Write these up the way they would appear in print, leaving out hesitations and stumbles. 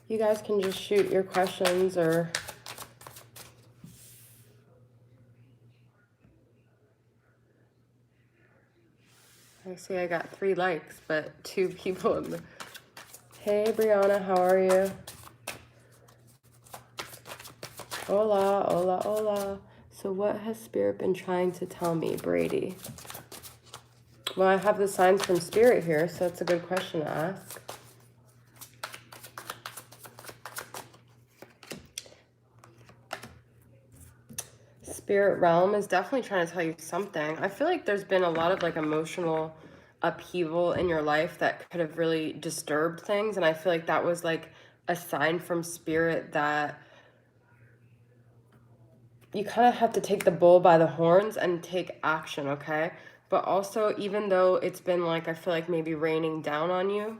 You guys can just shoot your questions or... I see I got 3 likes, but 2 people in the... Hey, Brianna, how are you? Hola, hola, hola. So what has Spirit been trying to tell me, Brady? Well, I have the signs from Spirit here, so it's a good question to ask. Spirit realm is definitely trying to tell you something. I feel like there's been a lot of like emotional upheaval in your life that could have really disturbed things. And I feel like that was like a sign from Spirit that you kind of have to take the bull by the horns and take action, okay? But also, even though it's been like, I feel like maybe raining down on you,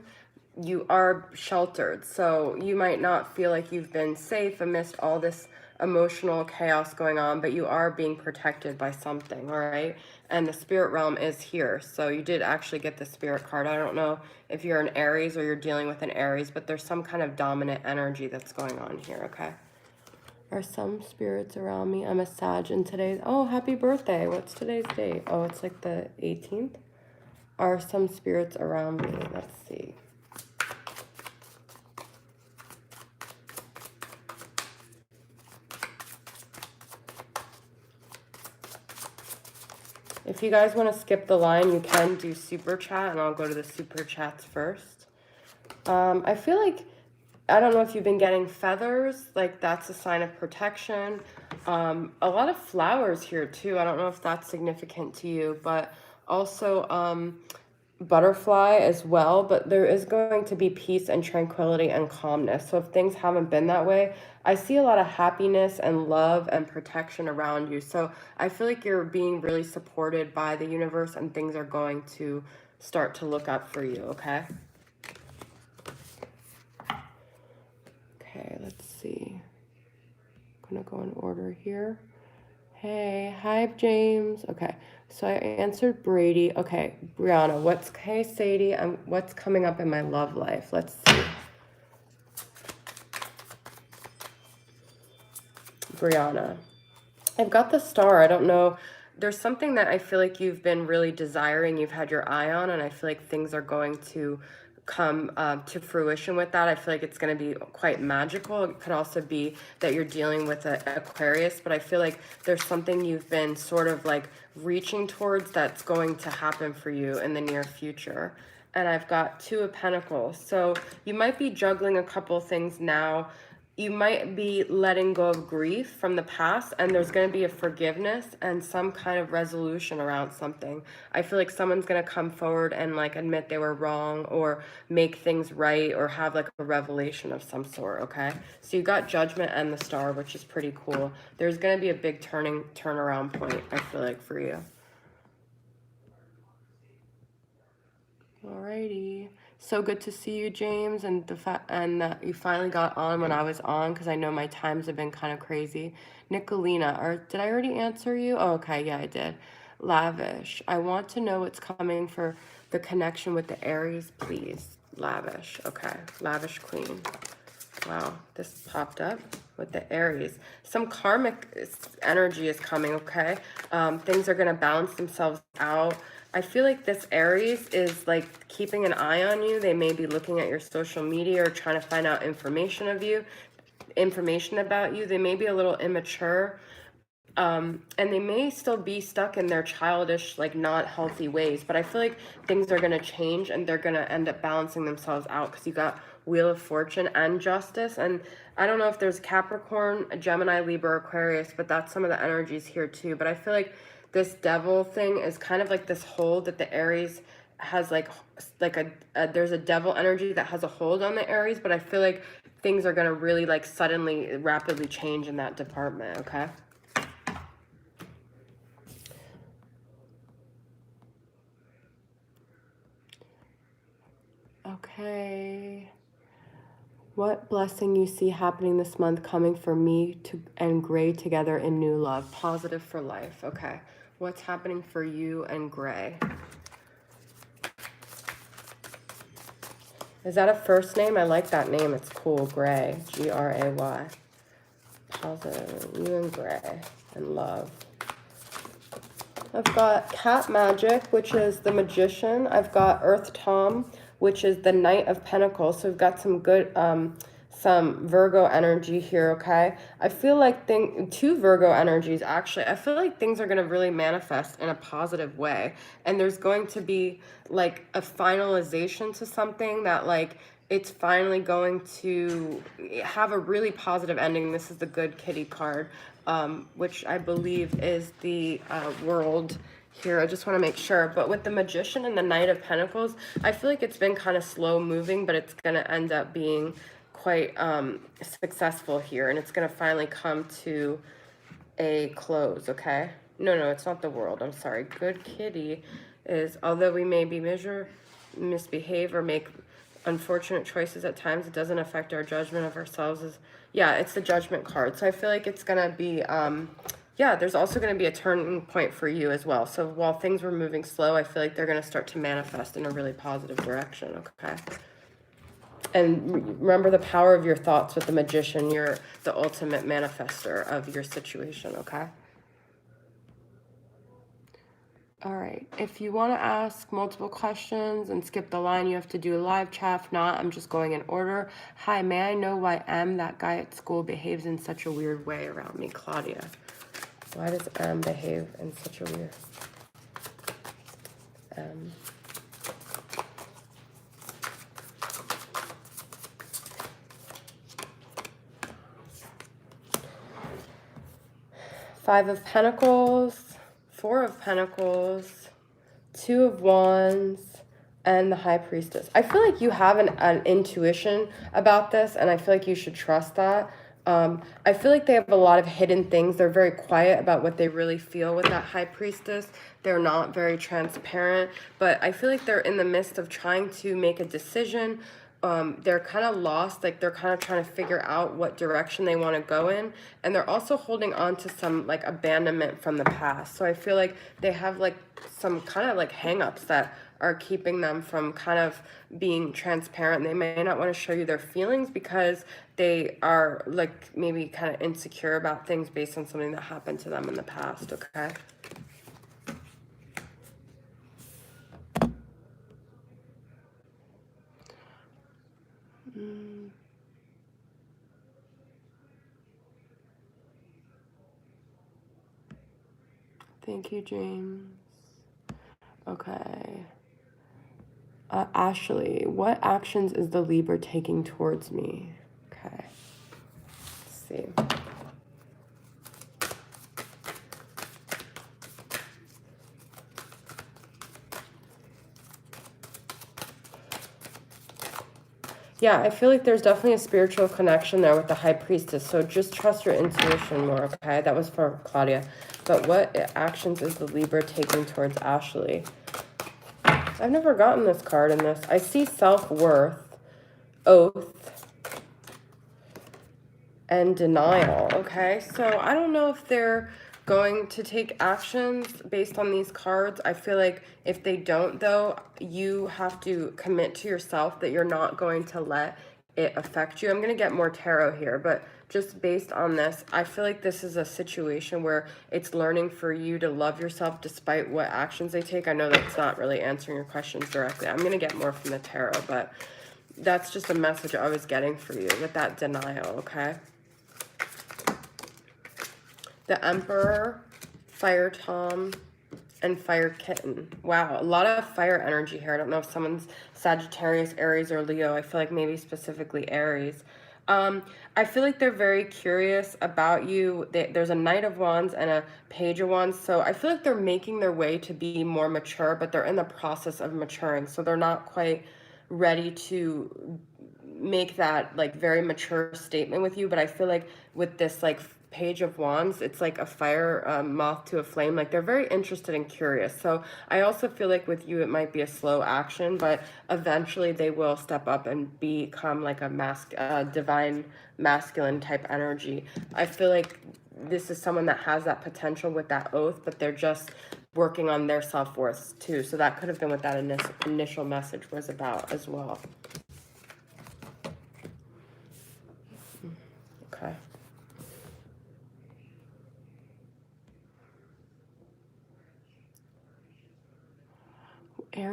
you are sheltered. So you might not feel like you've been safe amidst all this emotional chaos going on, but you are being protected by something, all right? And the spirit realm is here. So you did actually get the spirit card. I don't know if you're an Aries or you're dealing with an Aries, but there's some kind of dominant energy that's going on here, okay? Are some spirits around me? I'm a Sag, and today's... Oh, happy birthday. What's today's date? Oh, it's like the 18th. Are some spirits around me? Let's see. If you guys want to skip the line, you can do super chat, and I'll go to the super chats first. I feel like, I don't know if you've been getting feathers, like that's a sign of protection. A lot of flowers here too. I don't know if that's significant to you, but also butterfly as well. But there is going to be peace and tranquility and calmness. So if things haven't been that way, I see a lot of happiness and love and protection around you. So I feel like you're being really supported by the universe, and things are going to start to look up for you, okay? Okay, let's see. I'm gonna go in order here. Hey, hi, James. Okay, so I answered Brady. Okay, Brianna, hey, Sadie, what's coming up in my love life? Let's see. Brianna, I've got the star. I don't know. There's something that I feel like you've been really desiring, you've had your eye on, and I feel like things are going to come to fruition with that. I feel like it's going to be quite magical. It could also be that you're dealing with an Aquarius, but I feel like there's something you've been sort of like reaching towards that's going to happen for you in the near future. And I've got 2 of Pentacles. So you might be juggling a couple things now. You might be letting go of grief from the past, and there's going to be a forgiveness and some kind of resolution around something. I feel like someone's going to come forward and like admit they were wrong or make things right or have like a revelation of some sort, okay? So you got Judgment and the Star, which is pretty cool. There's going to be a big turnaround point, I feel like, for you. Alrighty. So good to see you, James, and that you finally got on when I was on, because I know my times have been kind of crazy. Nicolina, did I already answer you? Oh, okay, yeah, I did. Lavish. I want to know what's coming for the connection with the Aries, please. Lavish. Okay. Lavish Queen. Wow, this popped up with the Aries. Some karmic energy is coming, okay? Things are going to balance themselves out. I feel like this Aries is like keeping an eye on you. They may be looking at your social media or trying to find out information about you. They may be a little immature. And they may still be stuck in their childish, like not healthy ways, but I feel like things are going to change and they're going to end up balancing themselves out, because you got Wheel of Fortune and Justice. And I don't know if there's Capricorn, Gemini, Libra, Aquarius, but that's some of the energies here too. But I feel like this devil thing is kind of like this hold that the Aries has, like there's a devil energy that has a hold on the Aries, but I feel like things are going to really like suddenly rapidly change in that department, okay? Okay. What blessing you see happening this month coming for me and Gray together in new love? Positive for life. Okay. What's happening for you and Gray? Is that a first name? I like that name. It's cool. Gray. Gray. Positive. You and Gray. And love. I've got Cat Magic, which is the Magician. I've got Earth Tom, which is the Knight of Pentacles. So we've got some good, some Virgo energy here, okay? I feel like two Virgo energies, actually. I feel like things are going to really manifest in a positive way. And there's going to be, like, a finalization to something that, like, it's finally going to have a really positive ending. This is the Good Kitty card, which I believe is the World here. I just want to make sure. But with the Magician and the Knight of Pentacles, I feel like it's been kind of slow moving, but it's going to end up being quite successful here. And it's going to finally come to a close, okay? No, it's not the World. I'm sorry. Good Kitty is, although we may be misbehave or make unfortunate choices at times, it doesn't affect our judgment of ourselves. Yeah, it's the Judgment card. So I feel like it's gonna be yeah, there's also gonna be a turning point for you as well. So while things were moving slow, I feel like they're gonna start to manifest in a really positive direction. Okay. And remember the power of your thoughts with the Magician. You're the ultimate manifester of your situation. Okay. All right, if you want to ask multiple questions and skip the line, you have to do a live chat. If not, I'm just going in order. Hi, may I know why M, that guy at school, behaves in such a weird way around me? Claudia. Why does M behave in such a weird... M. Five of Pentacles, Four of Pentacles, Two of Wands, and the High Priestess. I feel like you have an intuition about this, and I feel like you should trust that. I feel like they have a lot of hidden things. They're very quiet about what they really feel with that High Priestess. They're not very transparent, but I feel like they're in the midst of trying to make a decision. They're kind of lost, like they're kind of trying to figure out what direction they want to go in, and they're also holding on to some like abandonment from the past. So I feel like they have like some kind of like hang-ups that are keeping them from kind of being transparent. They may not want to show you their feelings because they are like maybe kind of insecure about things based on something that happened to them in the past. Okay. Thank you, James. Okay. Ashley, what actions is the Libra taking towards me? Okay. Let's see. Yeah, I feel like there's definitely a spiritual connection there with the High Priestess. So just trust your intuition more, okay? That was for Claudia. But what actions is the Libra taking towards Ashley? I've never gotten this card in this. I see self-worth, oath, and denial, okay? So I don't know if they're going to take actions based on these cards. I feel like if they don't, though, you have to commit to yourself that you're not going to let it affect you. I'm going to get more tarot here, but just based on this, I feel like this is a situation where it's learning for you to love yourself despite what actions they take. I know that's not really answering your questions directly. I'm going to get more from the tarot, but that's just a message I was getting for you with that denial, okay? The Emperor, Fire Tom, and Fire Kitten. Wow, a lot of fire energy here. I don't know if someone's Sagittarius, Aries, or Leo. I feel like maybe specifically Aries. I feel like they're very curious about you. There's a Knight of Wands and a Page of Wands. So I feel like they're making their way to be more mature, but they're in the process of maturing. So they're not quite ready to make that like very mature statement with you. But I feel like with this like Page of Wands, it's like a fire moth to a flame. Like they're very interested and curious. So I also feel like with you it might be a slow action, but eventually they will step up and become like a divine masculine type energy. I feel like this is someone that has that potential with that oath, but they're just working on their self-worth too. So that could have been what that initial message was about as well.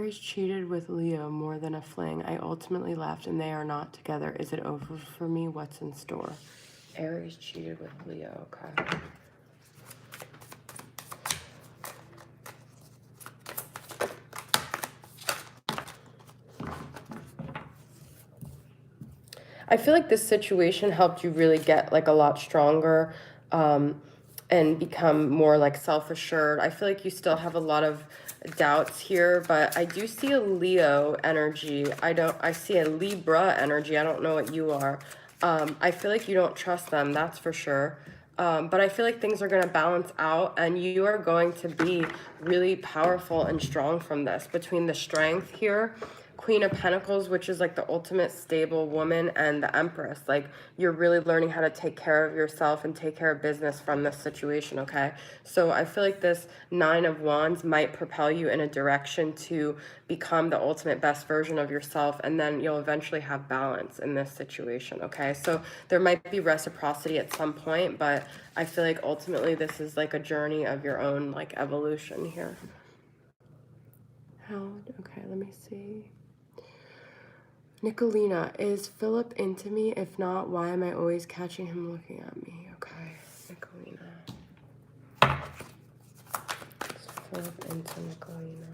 Aries cheated with Leo more than a fling. I ultimately left and they are not together. Is it over for me? What's in store? Aries cheated with Leo. Okay. I feel like this situation helped you really get like a lot stronger, and become more like self-assured. I feel like you still have a lot of doubts here, but I do see a Leo energy. I see a Libra energy. I don't know what you are. I feel like you don't trust them, that's for sure. But I feel like things are going to balance out and you are going to be really powerful and strong from this. Between the strength here, Queen of Pentacles, which is like the ultimate stable woman, and the Empress, like you're really learning how to take care of yourself and take care of business from this situation, okay? So I feel like this Nine of Wands might propel you in a direction to become the ultimate best version of yourself, and then you'll eventually have balance in this situation, okay? So there might be reciprocity at some point, but I feel like ultimately this is like a journey of your own like evolution here. Okay, let me see. Nicolina, is Philip into me? If not, why am I always catching him looking at me? Okay, Nicolina. Is Philip into Nicolina?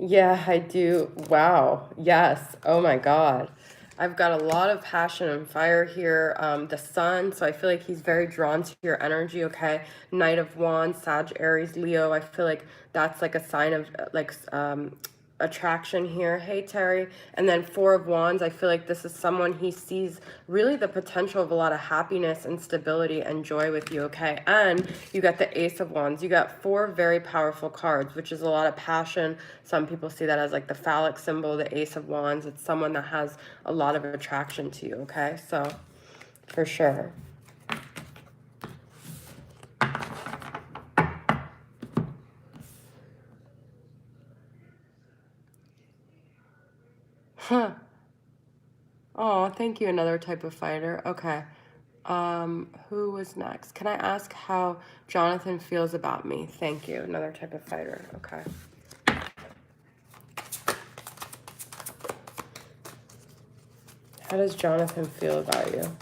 Yeah, I do. Wow. Yes. Oh my God. I've got a lot of passion and fire here. The sun, so I feel like he's very drawn to your energy, okay? Knight of Wands, Sag, Aries, Leo. I feel like that's like a sign of like attraction here. Hey, Terry. And then Four of Wands, I feel like this is someone he sees really the potential of a lot of happiness and stability and joy with you, okay? And you got the Ace of Wands. You got four very powerful cards, which is a lot of passion. Some people see that as like the phallic symbol, the Ace of Wands. It's someone that has a lot of attraction to you, okay? So, for sure. Huh. Oh, thank you. Another type of fighter. Okay. Who was next? Can I ask how Jonathan feels about me? Thank you. Another type of fighter. Okay. How does Jonathan feel about you?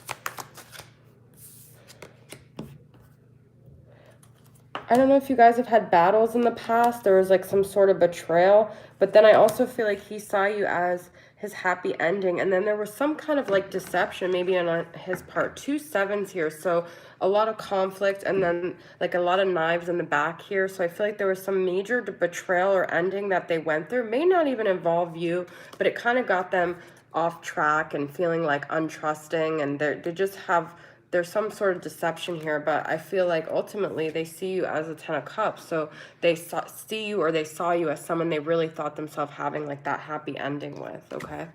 I don't know if you guys have had battles in the past. There was like some sort of betrayal, but then I also feel like he saw you as his happy ending, and then there was some kind of like deception maybe on his part. 2 sevens here, so a lot of conflict, and then like a lot of knives in the back here. So I feel like there was some major betrayal or ending that they went through. May not even involve you, but it kind of got them off track and feeling like untrusting, and they just have, there's some sort of deception here, but I feel like ultimately they see you as a 10 of cups. So they see you, or they saw you as someone they really thought themselves having like that happy ending with, okay?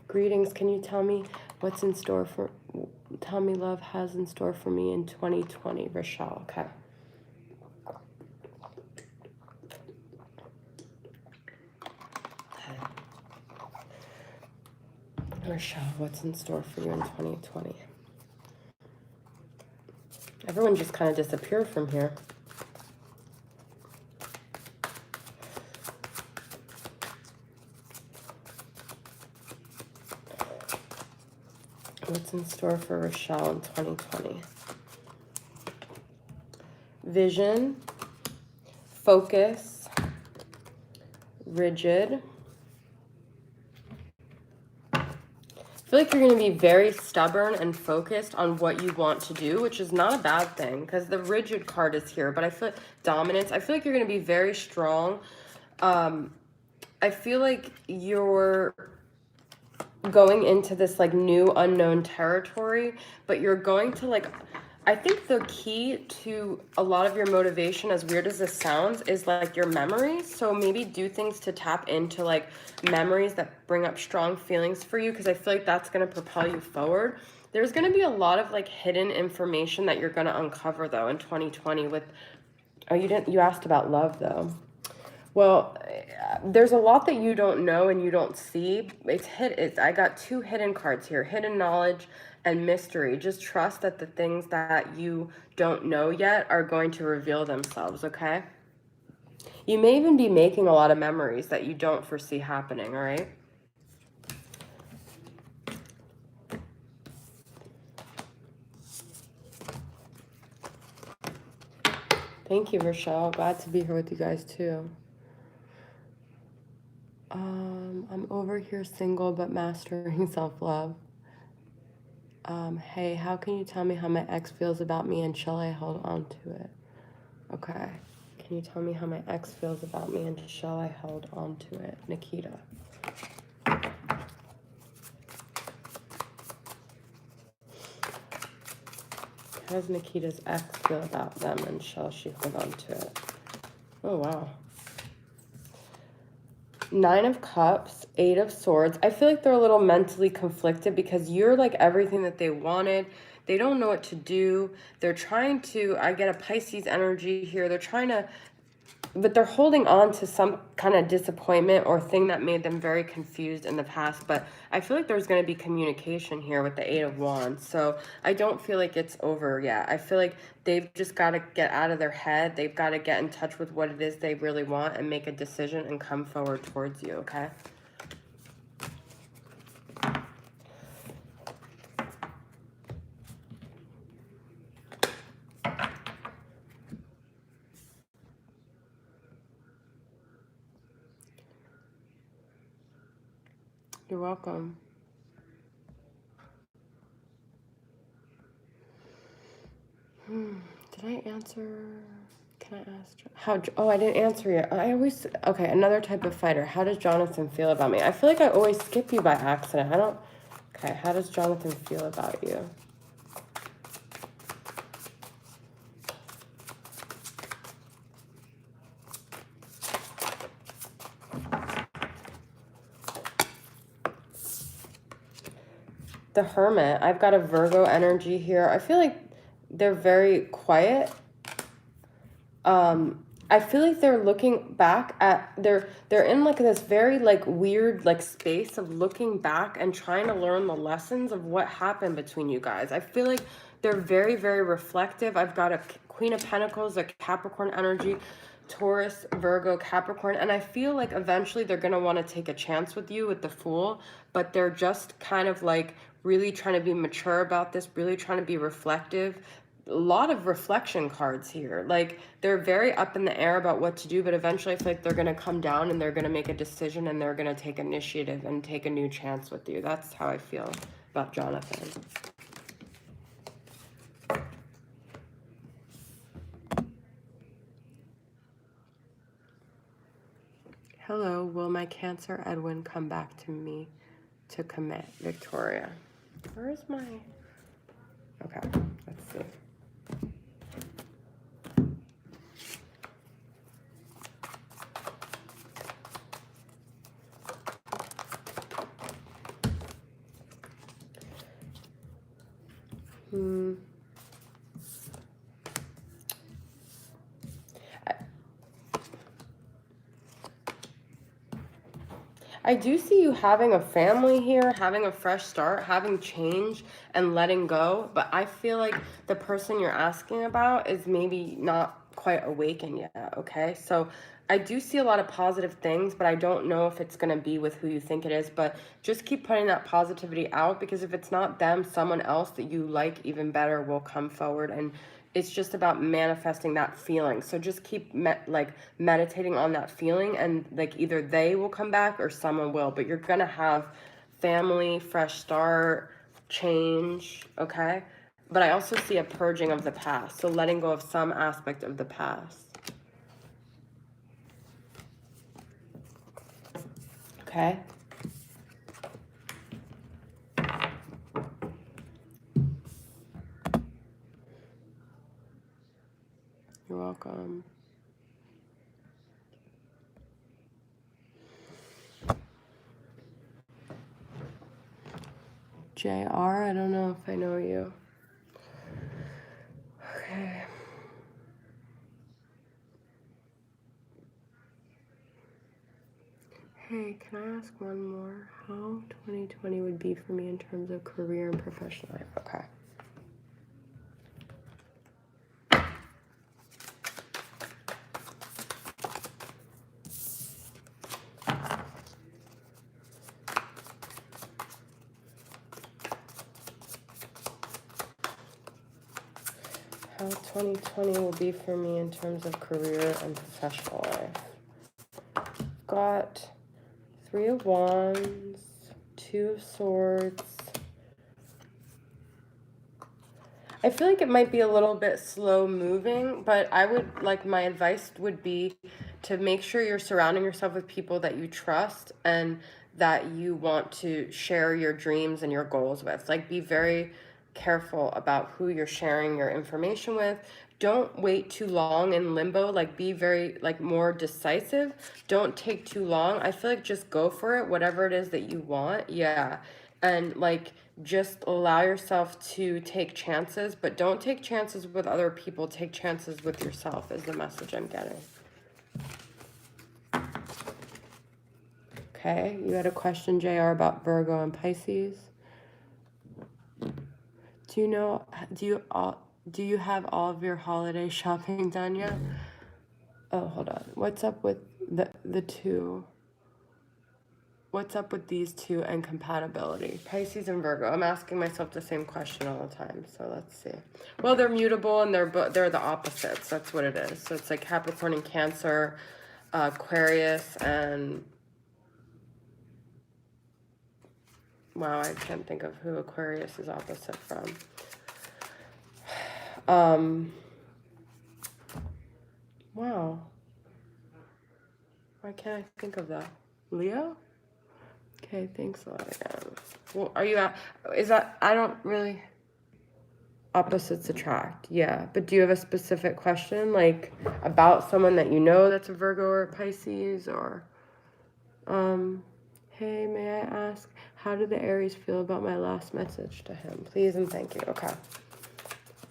Greetings, can you tell me what's in store for, tell me love has in store for me in 2020, Rochelle, okay? Rochelle, what's in store for you in 2020? Everyone just kind of disappeared from here. What's in store for Rochelle in 2020? Vision, focus, rigid. I feel like you're going to be very stubborn and focused on what you want to do, which is not a bad thing because the rigid card is here, but I feel dominance. I feel like you're going to be very strong. I feel like you're going into this like new unknown territory, but you're going to like I think the key to a lot of your motivation, as weird as this sounds, is like your memories. So maybe do things to tap into like memories that bring up strong feelings for you, because I feel like that's going to propel you forward. There's going to be a lot of like hidden information that you're going to uncover though in 2020 with, oh, you asked about love though. Well, there's a lot that you don't know and you don't see. I got two hidden cards here, hidden knowledge and mystery. Just trust that the things that you don't know yet are going to reveal themselves, okay? You may even be making a lot of memories that you don't foresee happening, all right? Thank you, Rochelle. Glad to be here with you guys too. I'm over here single but mastering self-love. Hey, how can you tell me how my ex feels about me and shall I hold on to it? Okay. Can you tell me how my ex feels about me and shall I hold on to it? Nikita. How does Nikita's ex feel about them and shall she hold on to it? Oh, wow. 9 of Cups, 8 of Swords. I feel like they're a little mentally conflicted because you're like everything that they wanted. They don't know what to do. They're trying to, I get a Pisces energy here. They're trying to, but they're holding on to some kind of disappointment or thing that made them very confused in the past. But I feel like there's going to be communication here with the 8 of Wands. So I don't feel like it's over yet. I feel like they've just got to get out of their head. They've got to get in touch with what it is they really want and make a decision and come forward towards you, okay? You're welcome. Did I answer? Can I ask? How? Oh, I didn't answer yet. I always. Okay, another type of fighter. How does Jonathan feel about me? I feel like I always skip you by accident. I don't. Okay, how does Jonathan feel about you? The Hermit. I've got a Virgo energy here. I feel like they're very quiet. I feel like they're looking back at they're in like this very like weird like space of looking back and trying to learn the lessons of what happened between you guys. I feel like they're very, very reflective. I've got a Queen of Pentacles, a Capricorn energy, Taurus, Virgo, Capricorn, and I feel like eventually they're going to want to take a chance with you with the Fool, but they're just kind of like really trying to be mature about this, really trying to be reflective. A lot of reflection cards here. Like they're very up in the air about what to do, but eventually I feel like they're going to come down and they're going to make a decision and they're going to take initiative and take a new chance with you. That's how I feel about Jonathan. Hello, will my Cancer Edwin come back to me to commit? Victoria. Where is my... Okay, let's see. I do see you having a family here, having a fresh start, having change and letting go. But I feel like the person you're asking about is maybe not quite awakened yet, okay? So I do see a lot of positive things, but I don't know if it's going to be with who you think it is. But just keep putting that positivity out, because if it's not them, someone else that you like even better will come forward, and it's just about manifesting that feeling. So just keep meditating on that feeling, and like either they will come back or someone will, but you're gonna have family, fresh start, change, okay? But I also see a purging of the past, so letting go of some aspect of the past. Okay? welcome. JR, I don't know if I know you. Okay. Hey, can I ask one more? How 2020 would be for me in terms of career and professional life? Okay. How 2020 will be for me in terms of career and professional life. Got 3 of Wands, 2 of Swords. I feel like it might be a little bit slow moving, but I would my advice would be to make sure you're surrounding yourself with people that you trust and that you want to share your dreams and your goals with. Like, be very careful about who you're sharing your information with. Don't wait too long in limbo. Like, be very more decisive. Don't take too long. I feel like just go for it, whatever it is that you want. Yeah. And just allow yourself to take chances, but don't take chances with other people. Take chances with yourself is the message I'm getting. Okay, you had a question, JR, about Virgo and Pisces. Do you have all of your holiday shopping done yet? Oh, hold on. What's up with the two? What's up with these two and compatibility? Pisces and Virgo. I'm asking myself the same question all the time. So let's see. Well, they're mutable and they're the opposites. That's what it is. So it's like Capricorn and Cancer, Aquarius, and wow, I can't think of who Aquarius is opposite from. Wow. Why can't I think of that? Leo? Okay, thanks a lot again. Well, are you at, is that, I don't really, opposites attract, yeah. But do you have a specific question, like, about someone that you know that's a Virgo or a Pisces, or, hey, may I ask, how did the Aries feel about my last message to him? Please and thank you. Okay.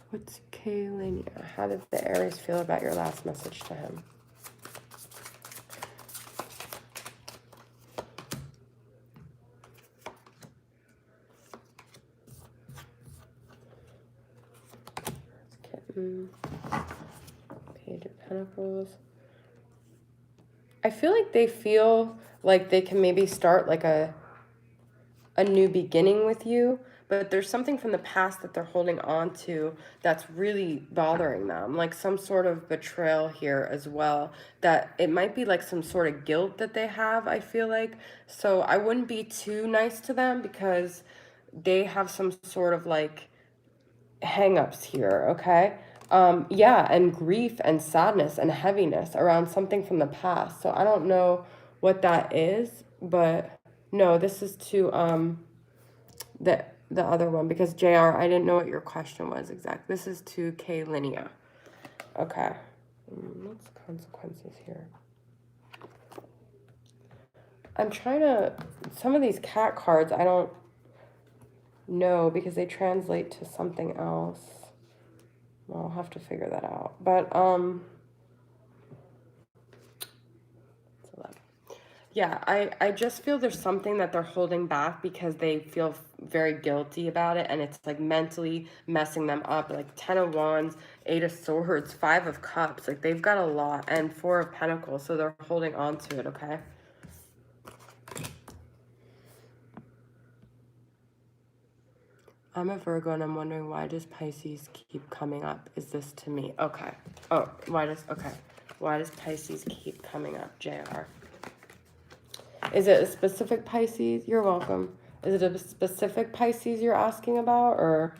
What's Kalinia? How did the Aries feel about your last message to him? Page of Pentacles. I feel like they feel like they can maybe start like a new beginning with you, but there's something from the past that they're holding on to that's really bothering them, like some sort of betrayal here as well, that it might be like some sort of guilt that they have, I feel like. So I wouldn't be too nice to them because they have some sort of hang-ups here, okay? Yeah, and grief and sadness and heaviness around something from the past. So I don't know what that is, but no, this is to the other one, because JR, I didn't know what your question was exactly. This is to Kalinia. Okay. What's the consequences here? I'm trying to, some of these cat cards I don't know because they translate to something else. Well, I'll have to figure that out. But yeah, I just feel there's something that they're holding back because they feel very guilty about it, and it's like mentally messing them up. Like 10 of Wands, 8 of Swords, 5 of Cups. Like they've got a lot, and 4 of Pentacles, so they're holding on to it, okay? I'm a Virgo, and I'm wondering, why does Pisces keep coming up? Is this to me? Okay. Oh, why does Pisces keep coming up, JR? Is it a specific Pisces? You're welcome. Is it a specific Pisces you're asking about, or?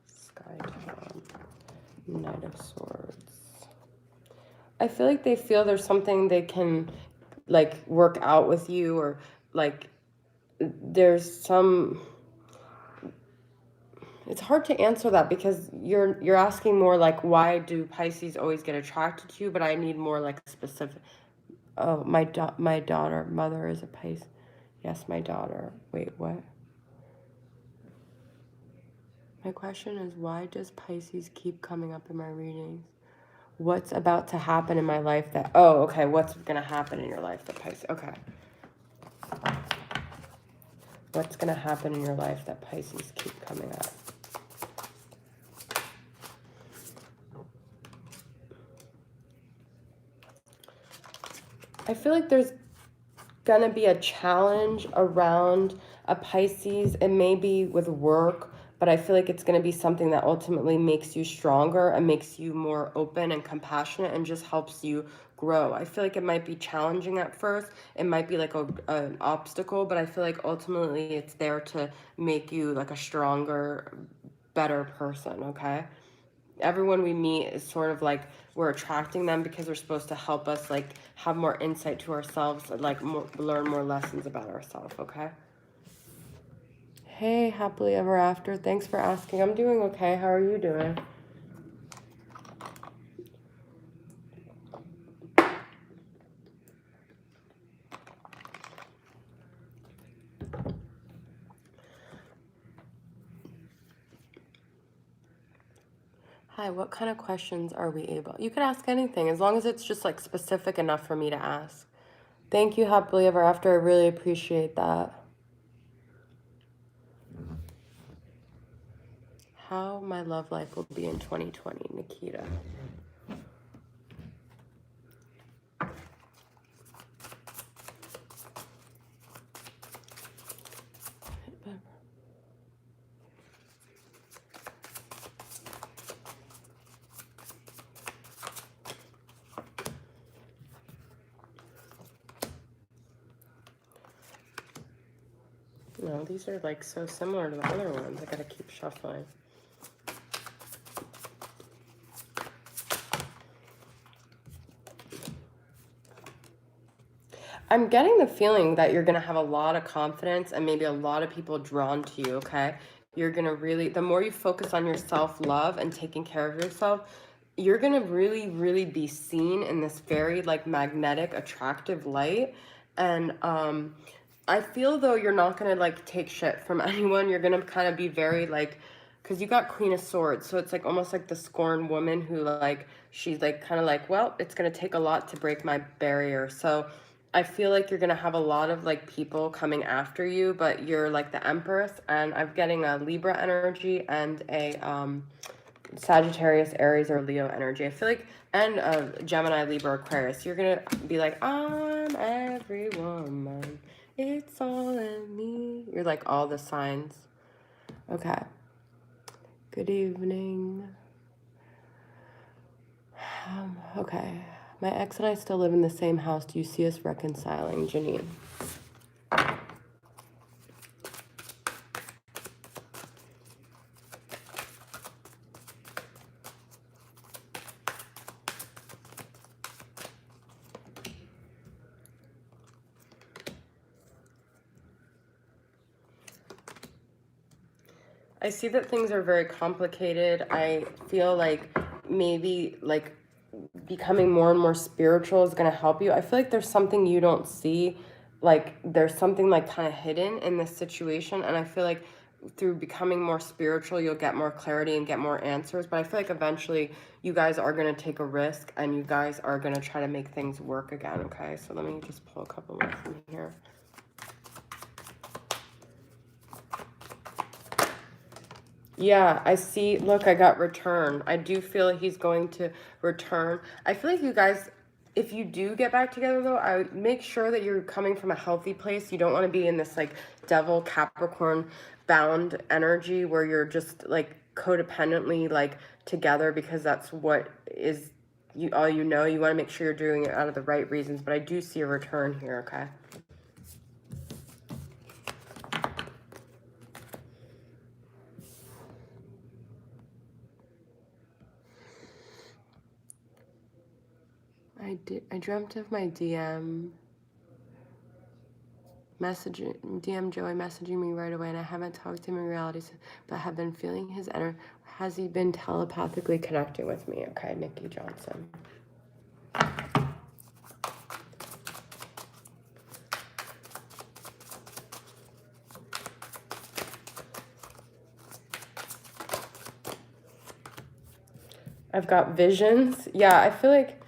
Sky Tom, Knight Knight of Swords. I feel like they feel there's something they can like work out with you, or like there's some, it's hard to answer that because you're asking more like why do Pisces always get attracted to you, but I need more like specific. Oh, my daughter mother is a Pisces. Yes, my daughter. Wait, what? My question is, why does Pisces keep coming up in my readings? What's about to happen in my life that, oh, okay, what's going to happen in your life that Pisces, okay. What's going to happen in your life that Pisces keep coming up? I feel like there's going to be a challenge around a Pisces. It may be with work, but I feel like it's going to be something that ultimately makes you stronger and makes you more open and compassionate and just helps you grow. I feel like it might be challenging at first. It might be like an obstacle, but I feel like ultimately it's there to make you like a stronger, better person, okay? Everyone we meet is sort of like we're attracting them because they're supposed to help us like have more insight to ourselves and like learn more lessons about ourselves, okay? Hey, happily ever after. Thanks for asking. I'm doing okay. How are you doing? Hi, what kind of questions are we able? You could ask anything as long as it's just like specific enough for me to ask. Thank you, happily ever after. I really appreciate that. How my love life will be in 2020, Nikita. No, these are like so similar to the other ones. I gotta keep shuffling. I'm getting the feeling that you're going to have a lot of confidence and maybe a lot of people drawn to you, okay? You're going to really, the more you focus on your self-love and taking care of yourself, you're going to really, really be seen in this very like magnetic, attractive light. And I feel though you're not going to like take shit from anyone. You're going to kind of be very like, because you got Queen of Swords, so it's like almost like the scorned woman who like, she's like kind of like, well, it's going to take a lot to break my barrier. So I feel like you're gonna have a lot of like people coming after you, but you're like the Empress, and I'm getting a Libra energy and a Sagittarius, Aries, or Leo energy. I feel like, and Gemini, Libra, Aquarius. You're gonna be like, I'm every woman, it's all in me. You're like all the signs. Okay. Good evening. Okay. My ex and I still live in the same house. Do you see us reconciling, Janine? I see that things are very complicated. I feel like maybe like becoming more and more spiritual is going to help you. I feel like there's something you don't see. Like there's something like kind of hidden in this situation. And I feel like through becoming more spiritual, you'll get more clarity and get more answers. But I feel like eventually you guys are going to take a risk and you guys are going to try to make things work again. Okay, so let me just pull a couple more from here. Yeah, I see. Look, I got return. I do feel like he's going to return. I feel like you guys, if you do get back together though, I would make sure that you're coming from a healthy place. You don't want to be in this like devil Capricorn bound energy where you're just like codependently like together because that's what is you all you know. You want to make sure you're doing it out of the right reasons, but I do see a return here, okay? I dreamt of my DM Joey messaging me right away, and I haven't talked to him in reality, but have been feeling his energy. Has he been telepathically connecting with me? Okay, Nikki Johnson. I've got visions. Yeah, I feel like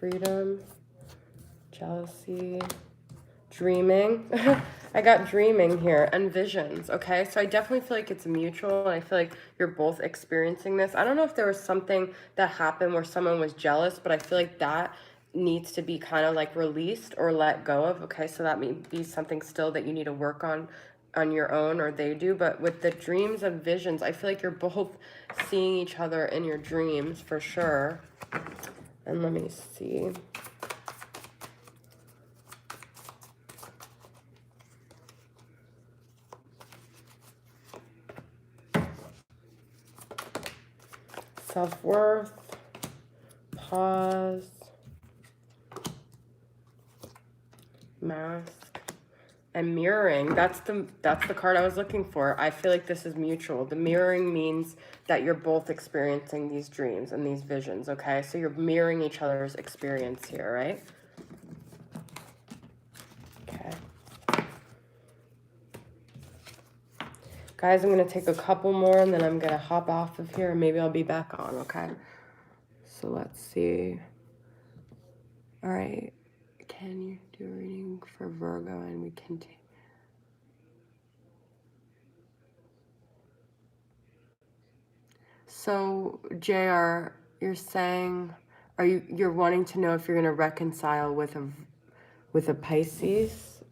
freedom, jealousy, dreaming. I got dreaming here and visions. Okay, so I definitely feel like it's mutual, and I feel like you're both experiencing this. I don't know if there was something that happened where someone was jealous, but I feel like that needs to be kind of like released or let go of. Okay, so that may be something still that you need to work on your own, or they do. But with the dreams and visions, I feel like you're both seeing each other in your dreams for sure. And let me see. Self-worth, pause, mask, and mirroring. That's the card I was looking for. I feel like this is mutual. The mirroring means that you're both experiencing these dreams and these visions, okay? So you're mirroring each other's experience here, right? Okay. Guys, I'm going to take a couple more, and then I'm going to hop off of here, and maybe I'll be back on, okay? So let's see. All right. Can you do a reading for Virgo, and we continue? So, JR, you're saying, you're wanting to know if you're going to reconcile with a Pisces?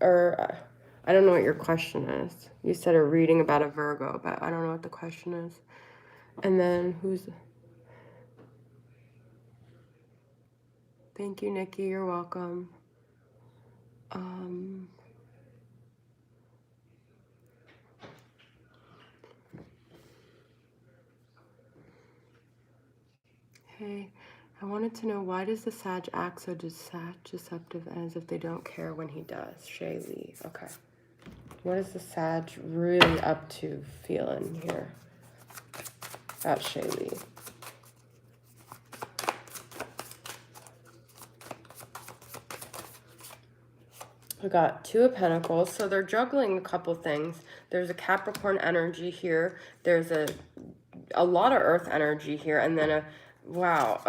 Or, I don't know what your question is. You said a reading about a Virgo, but I don't know what the question is. And then thank you, Nikki, you're welcome. Hey, I wanted to know, why does the Sag act so deceptive, as if they don't care when he does? Shay Lee. Okay. What is the Sag really up to feeling here? That's Shay Lee. I got Two of Pentacles, so they're juggling a couple things. There's a Capricorn energy here. There's a lot of Earth energy here, and then wow,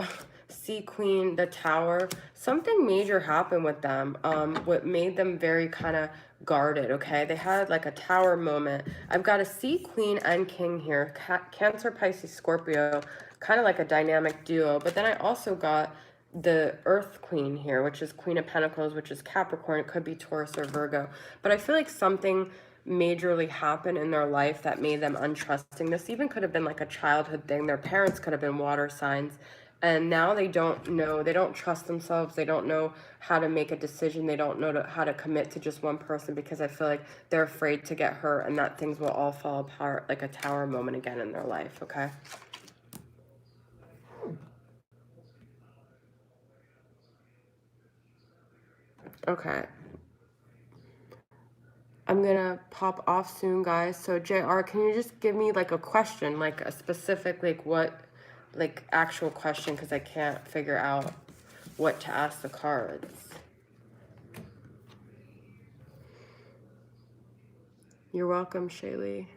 Sea Queen, the Tower. Something major happened with them. What made them very kind of guarded. Okay, they had like a Tower moment. I've got a Sea Queen and King here. Cancer, Pisces, Scorpio, kind of like a dynamic duo. But then I also got the Earth Queen here, which is Queen of Pentacles, which is Capricorn. It could be Taurus or Virgo, but I feel like something majorly happened in their life that made them untrusting. This even could have been like a childhood thing. Their parents could have been water signs, and now they don't know, they don't trust themselves, they don't know how to make a decision, they don't know how to commit to just one person, because I feel like they're afraid to get hurt and that things will all fall apart, like a Tower moment again in their life. Okay. Okay. I'm gonna pop off soon, guys. So JR, can you just give me like a question, like a specific, like what, like actual question, because I can't figure out what to ask the cards. You're welcome, Shaylee.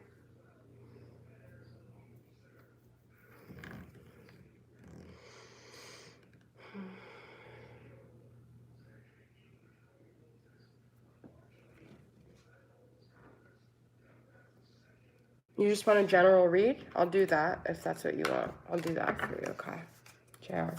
You just want a general read? I'll do that if that's what you want. I'll do that for you, okay? JR.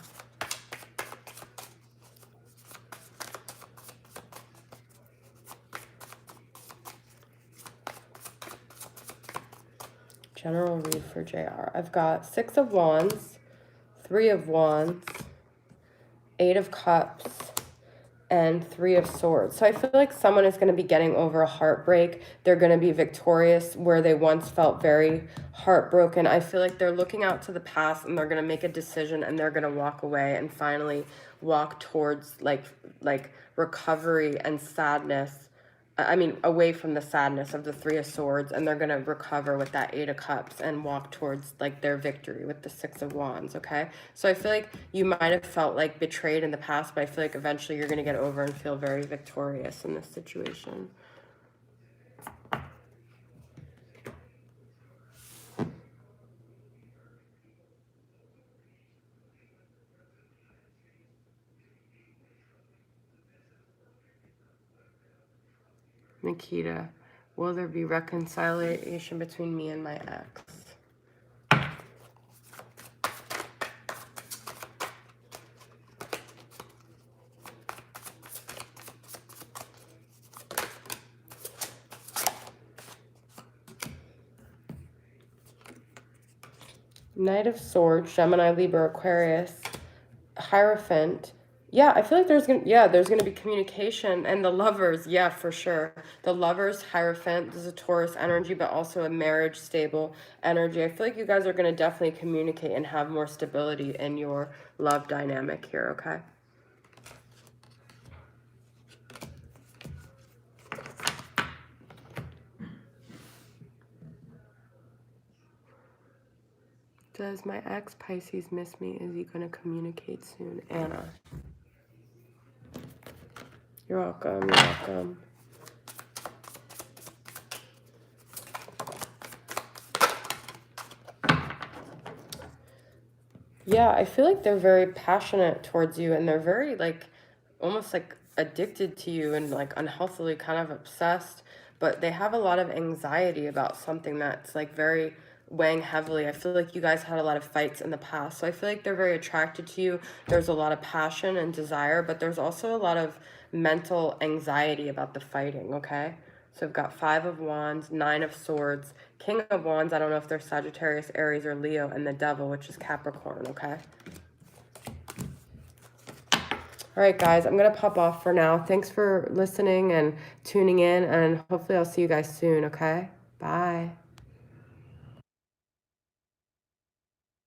General read for JR. I've got 6 of Wands, 3 of Wands, 8 of Cups, and Three of Swords. So I feel like someone is going to be getting over a heartbreak. They're going to be victorious where they once felt very heartbroken. I feel like they're looking out to the past and they're going to make a decision and they're going to walk away and finally walk towards like recovery and sadness. I mean, away from the sadness of the Three of Swords, and they're going to recover with that Eight of Cups and walk towards like their victory with the Six of Wands, okay? So I feel like you might have felt like betrayed in the past, but I feel like eventually you're going to get over and feel very victorious in this situation. Nikita, will there be reconciliation between me and my ex? Knight of Swords, Gemini, Libra, Aquarius, Hierophant. Yeah, I feel like there's gonna be communication, and the Lovers, yeah, for sure. The Lovers, Hierophant, this is a Taurus energy, but also a marriage stable energy. I feel like you guys are gonna definitely communicate and have more stability in your love dynamic here, okay? Does my ex Pisces miss me? Is he gonna communicate soon? Anna. You're welcome, you're welcome. Yeah, I feel like they're very passionate towards you and they're very like almost like addicted to you and like unhealthily kind of obsessed, but they have a lot of anxiety about something that's like very weighing heavily. I feel like you guys had a lot of fights in the past. So I feel like they're very attracted to you. There's a lot of passion and desire, but there's also a lot of mental anxiety about the fighting, okay? So I've got Five of Wands, Nine of Swords, King of Wands. I don't know if they're Sagittarius, Aries, or Leo, and the Devil, which is Capricorn, okay? All right, guys, I'm going to pop off for now. Thanks for listening and tuning in, and hopefully I'll see you guys soon, okay? Bye.